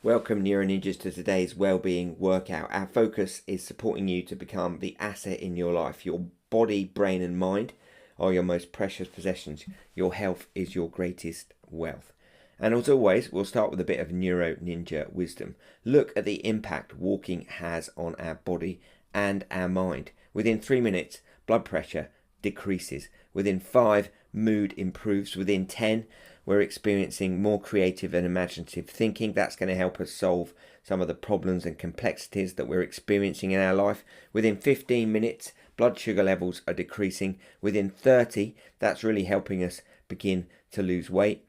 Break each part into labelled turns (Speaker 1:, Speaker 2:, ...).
Speaker 1: Welcome Neuro Ninjas to today's wellbeing workout. Our focus is supporting you to become the asset in your life. Your body, brain and mind are your most precious possessions. Your health is your greatest wealth. And as always, we'll start with a bit of Neuro Ninja wisdom. Look at the impact walking has on our body and our mind. Within 3 minutes, blood pressure decreases. Within 5, mood improves. Within 10, we're experiencing more creative and imaginative thinking. That's going to help us solve some of the problems and complexities that we're experiencing in our life. Within 15 minutes, blood sugar levels are decreasing. Within 30, that's really helping us begin to lose weight.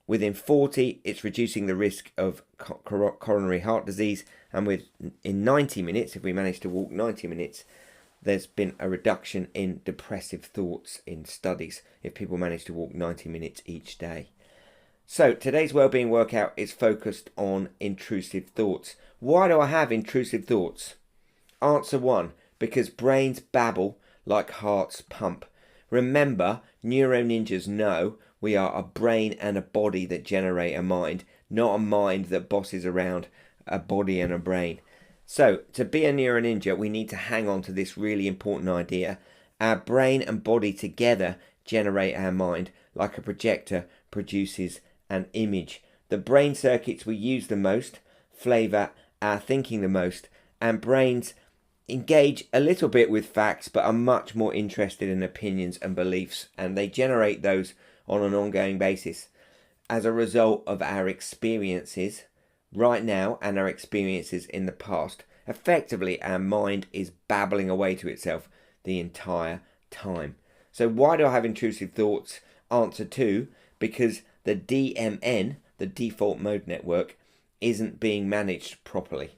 Speaker 1: Within 40, it's reducing the risk of coronary heart disease. And in 90 minutes, if we manage to walk 90 minutes, there's been a reduction in depressive thoughts in studies if people manage to walk 90 minutes each day. So today's wellbeing workout is focused on intrusive thoughts. Why do I have intrusive thoughts? Answer 1, because brains babble like hearts pump. Remember, Neuro Ninjas know we are a brain and a body that generate a mind, not a mind that bosses around a body and a brain. So to be a Neuro Ninja, we need to hang on to this really important idea. Our brain and body together generate our mind like a projector produces an image. The brain circuits we use the most flavour our thinking the most, and brains engage a little bit with facts but are much more interested in opinions and beliefs, and they generate those on an ongoing basis as a result of our experiences right now and our experiences in the past. Effectively, our mind is babbling away to itself the entire time. So why do I have intrusive thoughts? Answer 2, because the DMN, the default mode network, isn't being managed properly.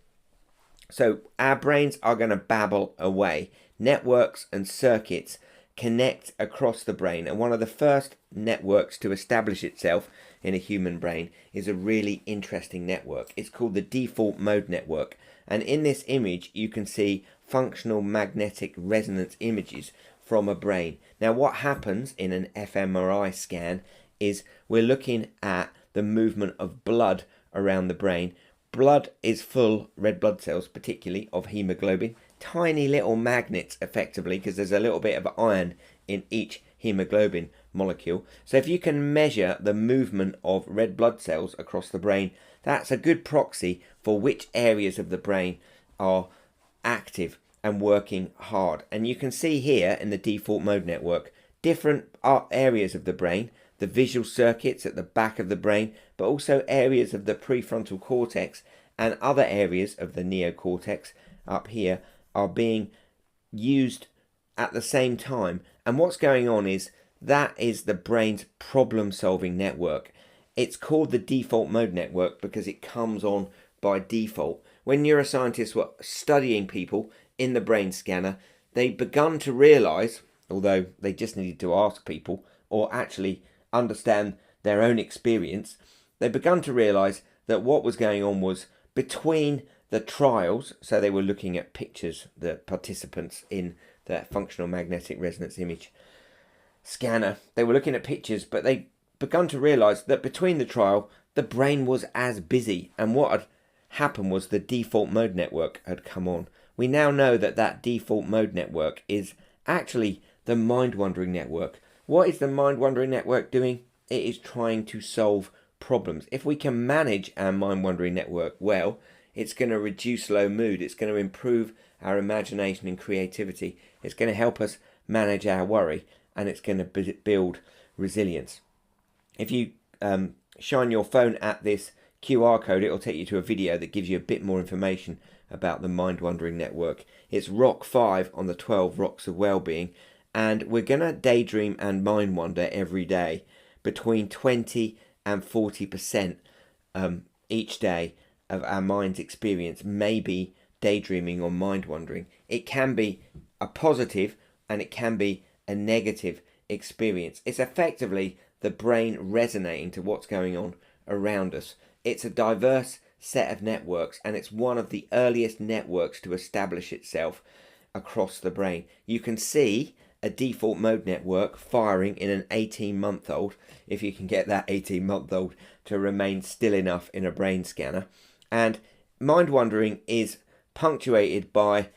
Speaker 1: So our brains are going to babble away. Networks and circuits connect across the brain, and one of the first networks to establish itself in a human brain is a really interesting network. It's called the default mode network, and in this image you can see functional magnetic resonance images from a brain. Now what happens in an fMRI scan is we're looking at the movement of blood around the brain. Blood is full, red blood cells particularly, of hemoglobin, tiny little magnets effectively, because there's a little bit of iron in each hemoglobin molecule. So if you can measure the movement of red blood cells across the brain, that's a good proxy for which areas of the brain are active and working hard. And you can see here in the default mode network different areas of the brain, the visual circuits at the back of the brain, but also areas of the prefrontal cortex and other areas of the neocortex up here are being used at the same time. And what's going on is that is the brain's problem-solving network. It's called the default mode network because it comes on by default. When neuroscientists were studying people in the brain scanner, they begun to realize, although they just needed to ask people or actually understand their own experience, they begun to realize that what was going on was between the trials. So they were looking at pictures, the participants in the functional magnetic resonance image scanner, they were looking at pictures, but they begun to realize that between the trial the brain was as busy, and what had happened was the default mode network had come on. We now know that that default mode network is actually the mind-wandering network. What is the mind-wandering network doing? It is trying to solve problems. If we can manage our mind-wandering network well, it's going to reduce low mood. It's going to improve our imagination and creativity. It's going to help us manage our worry, and it's going to build resilience. If you shine your phone at this QR code, it will take you to a video that gives you a bit more information about the mind-wandering network. It's Rock 5 on the 12 Rocks of Wellbeing. And we're going to daydream and mind wander every day. Between 20 and 40% each day of our mind's experience may be daydreaming or mind wandering. It can be a positive and it can be a negative experience. It's effectively the brain resonating to what's going on around us. It's a diverse set of networks, and it's one of the earliest networks to establish itself across the brain. You can see a default mode network firing in an 18-month-old, if you can get that 18-month-old to remain still enough in a brain scanner. And mind wandering is punctuated by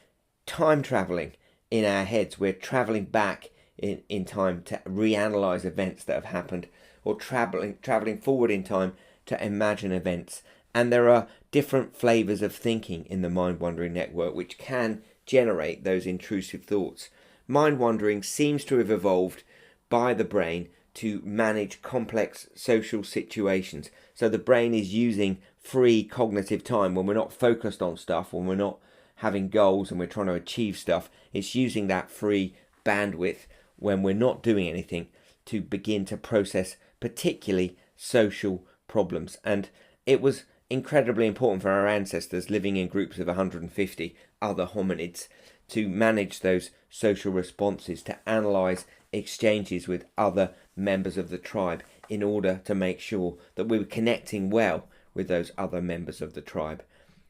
Speaker 1: time traveling in our heads. We're traveling back in time to reanalyze events that have happened, or traveling forward in time to imagine events. And there are different flavors of thinking in the mind wandering network which can generate those intrusive thoughts. Mind wandering seems to have evolved by the brain to manage complex social situations. So the brain is using free cognitive time when we're not focused on stuff, when we're not having goals and we're trying to achieve stuff. It's using that free bandwidth when we're not doing anything to begin to process particularly social problems. And it was incredibly important for our ancestors living in groups of 150 other hominids to manage those social responses, to analyze exchanges with other members of the tribe in order to make sure that we were connecting well with those other members of the tribe.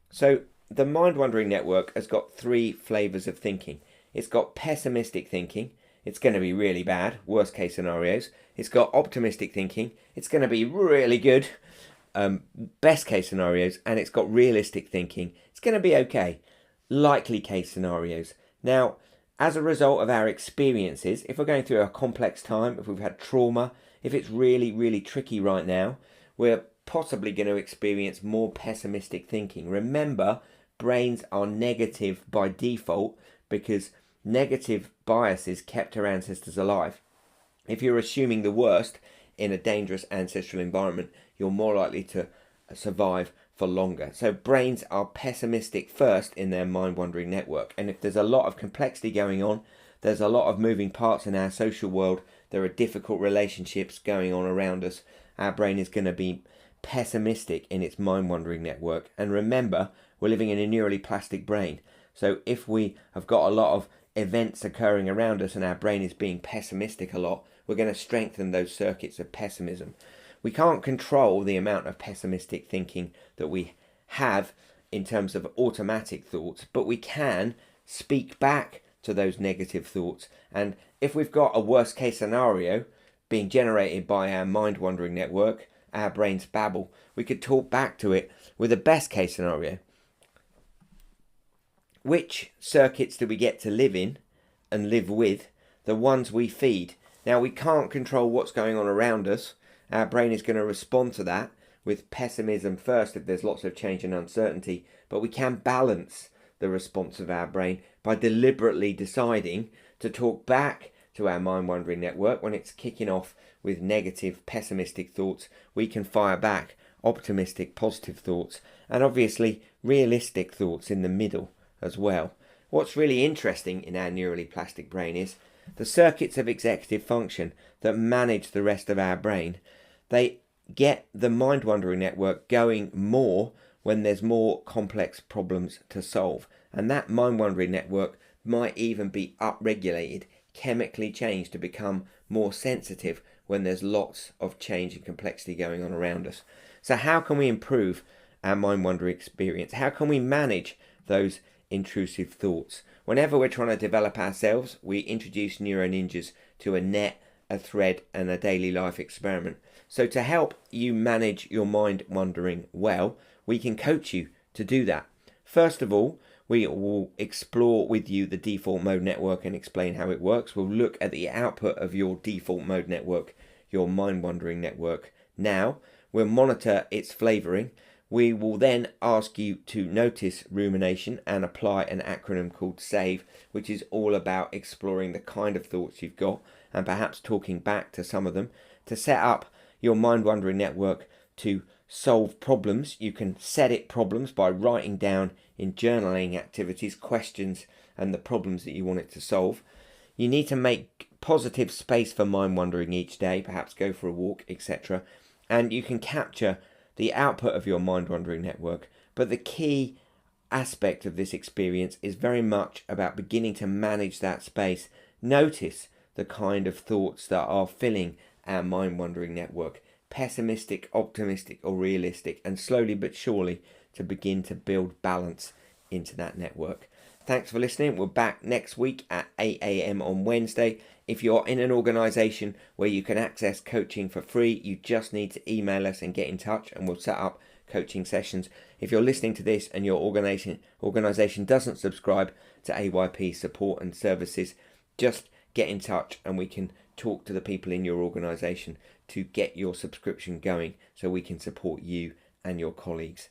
Speaker 1: So the mind wandering network has got three flavors of thinking. It's got pessimistic thinking. It's going to be really bad, worst case scenarios. It's got optimistic thinking. It's going to be really good, best case scenarios. And it's got realistic thinking. It's going to be okay, likely case scenarios. Now, as a result of our experiences, if we're going through a complex time, if we've had trauma, if it's really, really tricky right now, we're possibly going to experience more pessimistic thinking. Remember, brains are negative by default because negative biases kept our ancestors alive. If you're assuming the worst in a dangerous ancestral environment, you're more likely to survive for longer. So brains are pessimistic first in their mind-wandering network. And if there's a lot of complexity going on, there's a lot of moving parts in our social world, there are difficult relationships going on around us, our brain is going to be pessimistic in its mind-wandering network. And remember, we're living in a neurally plastic brain. So if we have got a lot of events occurring around us and our brain is being pessimistic a lot, we're going to strengthen those circuits of pessimism. We can't control the amount of pessimistic thinking that we have in terms of automatic thoughts, but we can speak back to those negative thoughts. And if we've got a worst case scenario being generated by our mind wandering network, our brain's babble, we could talk back to it with a best case scenario. Which circuits do we get to live in and live with? The ones we feed. Now, we can't control what's going on around us. Our brain is going to respond to that with pessimism first if there's lots of change and uncertainty, but we can balance the response of our brain by deliberately deciding to talk back to our mind-wandering network. When it's kicking off with negative, pessimistic thoughts, we can fire back optimistic, positive thoughts, and obviously realistic thoughts in the middle as well. What's really interesting in our neurally plastic brain is the circuits of executive function that manage the rest of our brain. They get the mind-wandering network going more when there's more complex problems to solve. And that mind-wandering network might even be upregulated, chemically changed to become more sensitive when there's lots of change and complexity going on around us. So how can we improve our mind-wandering experience? How can we manage those intrusive thoughts? Whenever we're trying to develop ourselves, we introduce Neuro Ninjas to a net, a thread, and a daily life experiment. So to help you manage your mind wandering well, we can coach you to do that. First of all, we will explore with you the default mode network and explain how it works. We'll look at the output of your default mode network, your mind wandering network. Now, we'll monitor its flavoring. We will then ask you to notice rumination and apply an acronym called SAVE, which is all about exploring the kind of thoughts you've got and perhaps talking back to some of them. To set up your mind-wandering network to solve problems, you can set it problems by writing down in journaling activities questions and the problems that you want it to solve. You need to make positive space for mind-wandering each day, perhaps go for a walk, etc. And you can capture the output of your mind-wandering network. But the key aspect of this experience is very much about beginning to manage that space. Notice the kind of thoughts that are filling our mind-wandering network, pessimistic, optimistic, or realistic, and slowly but surely to begin to build balance into that network. Thanks for listening. We're back next week at 8 a.m. on Wednesday. If you're in an organisation where you can access coaching for free, you just need to email us and get in touch, and we'll set up coaching sessions. If you're listening to this and your organization doesn't subscribe to AYP support and services, just get in touch and we can talk to the people in your organization to get your subscription going so we can support you and your colleagues